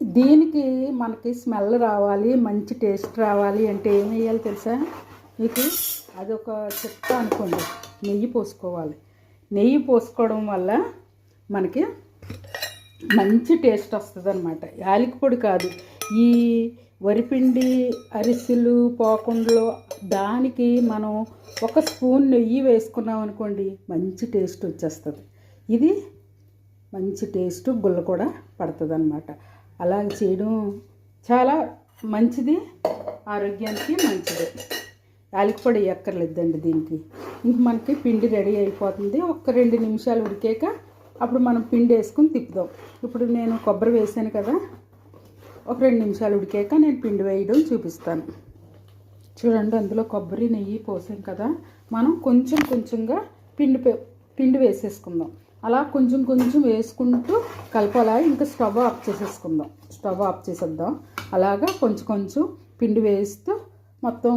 దీనికి మనకి స్మెల్ రావాలి, మంచి టేస్ట్ రావాలి అంటే ఏం వేయాలి తెలుసా మీకు? అదొక చిట్కా అనుకోండి. నెయ్యి పోసుకోవాలి. నెయ్యి పోసుకోవడం వల్ల మనకి మంచి టేస్ట్ వస్తుంది అన్నమాట. యాలకి పొడి కాదు, ఈ వరిపిండి అరిసెలు పోకుండలో దానికి మనం ఒక స్పూన్ నెయ్యి వేసుకున్నాం అనుకోండి, మంచి టేస్ట్ వచ్చేస్తుంది. ఇది మంచి టేస్ట్ గుల్ల కూడా పడుతుంది అన్నమాట. అలా చేయడం చాలా మంచిది, ఆరోగ్యానికి మంచిది. యాలకి పొడి ఎక్కర్లేదండి దీనికి. ఇంక మనకి పిండి రెడీ అయిపోతుంది. ఒక 2 నిమిషాలు ఉడికాక అప్పుడు మనం పిండి వేసుకుని తిప్పుదాం. ఇప్పుడు నేను కొబ్బరి వేసాను కదా, ఒక 2 నిమిషాలు ఉడికాక నేను పిండి వేయడం చూపిస్తాను. చూడండి, అందులో కొబ్బరి నెయ్యి పోసాం కదా, మనం కొంచెం కొంచెంగా పిండి వేసేసుకుందాం. అలా కొంచెం కొంచెం వేసుకుంటూ కలపాలా. ఇంకా స్టవ్ ఆఫ్ చేసేద్దాం. అలాగా కొంచెం కొంచెం పిండి వేస్తూ మొత్తం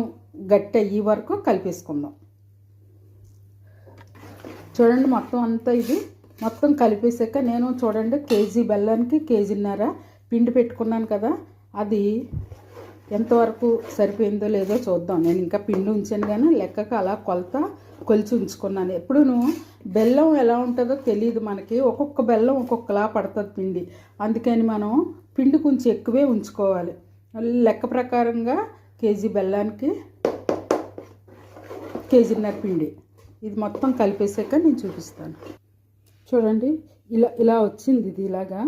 గట్టి అయ్యే వరకు కలిపేసుకుందాం. చూడండి, మొత్తం అంతా ఇది మొత్తం కలిపేసాక నేను చూడండి కేజీ బెల్లానికి కేజీన్నర పిండి పెట్టుకున్నాను కదా, అది ఎంతవరకు సరిపోయిందో లేదో చూద్దాం. నేను ఇంకా పిండి ఉంచాను కానీ లెక్కకు అలా కొలిచి ఉంచుకున్నాను. ఎప్పుడూ బెల్లం ఎలా ఉంటుందో తెలియదు మనకి. ఒక్కొక్క బెల్లం ఒక్కొక్కలా పడుతుంది పిండి. అందుకని మనం పిండి కొంచెం ఎక్కువే ఉంచుకోవాలి. లెక్క ప్రకారంగా కేజీ బెల్లానికి కేజీన్నర పిండి. ఇది మొత్తం కలిపేసాక నేను చూపిస్తాను. చూడండి, ఇలా వచ్చింది. ఇది ఇలాగా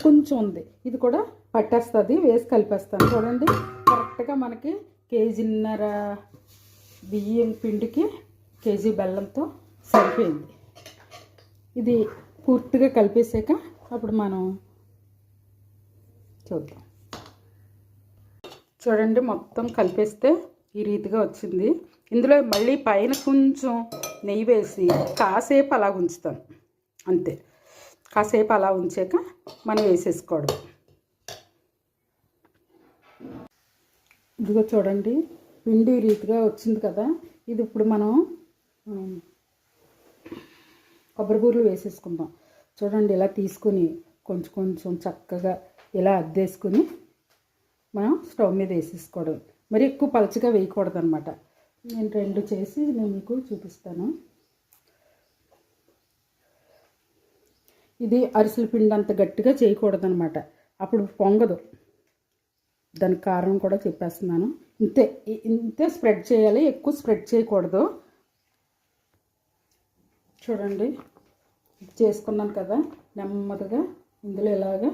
కొంచెం ఉంది, ఇది కూడా పట్టేస్తుంది. వేసి కలిపేస్తాను. చూడండి, కరెక్ట్గా మనకి కేజీన్నర బియ్యం పిండికి కేజీ బెల్లంతో సరిపోయింది. ఇది పూర్తిగా కలిపేసాక అప్పుడు మనం చూద్దాం. చూడండి, మొత్తం కలిపేస్తే ఈ రీతిగా వచ్చింది. ఇందులో మళ్ళీ పైన కొంచెం నెయ్యి వేసి కాసేపు అలా ఉంచుతాను. అంతే, కాసేపు అలా ఉంచాక మనం వేసేసుకోవడం. ఇదిగో చూడండి, పిండి రీతిగా వచ్చింది కదా. ఇది ఇప్పుడు మనం కొబ్బరి బూరెలు వేసేసుకుందాం. చూడండి, ఇలా తీసుకుని కొంచెం కొంచెం చక్కగా ఇలా అద్దేసుకుని మనం స్టవ్ మీద వేసేసుకోవడం. మరి ఎక్కువ పలచగా వేయకూడదు అనమాట. నేను 2 చేసి నేను మీకు చూపిస్తాను. ఇది అరిసెల పిండి అంత గట్టిగా చేయకూడదు అనమాట, అప్పుడు పొంగదు. దానికి కారణం కూడా చెప్పేస్తున్నాను. ఇంతే స్ప్రెడ్ చేయాలి, ఎక్కువ స్ప్రెడ్ చేయకూడదు. చూడండి, చేసుకున్నాను కదా, నెమ్మదిగా ఇందులో ఇలాగా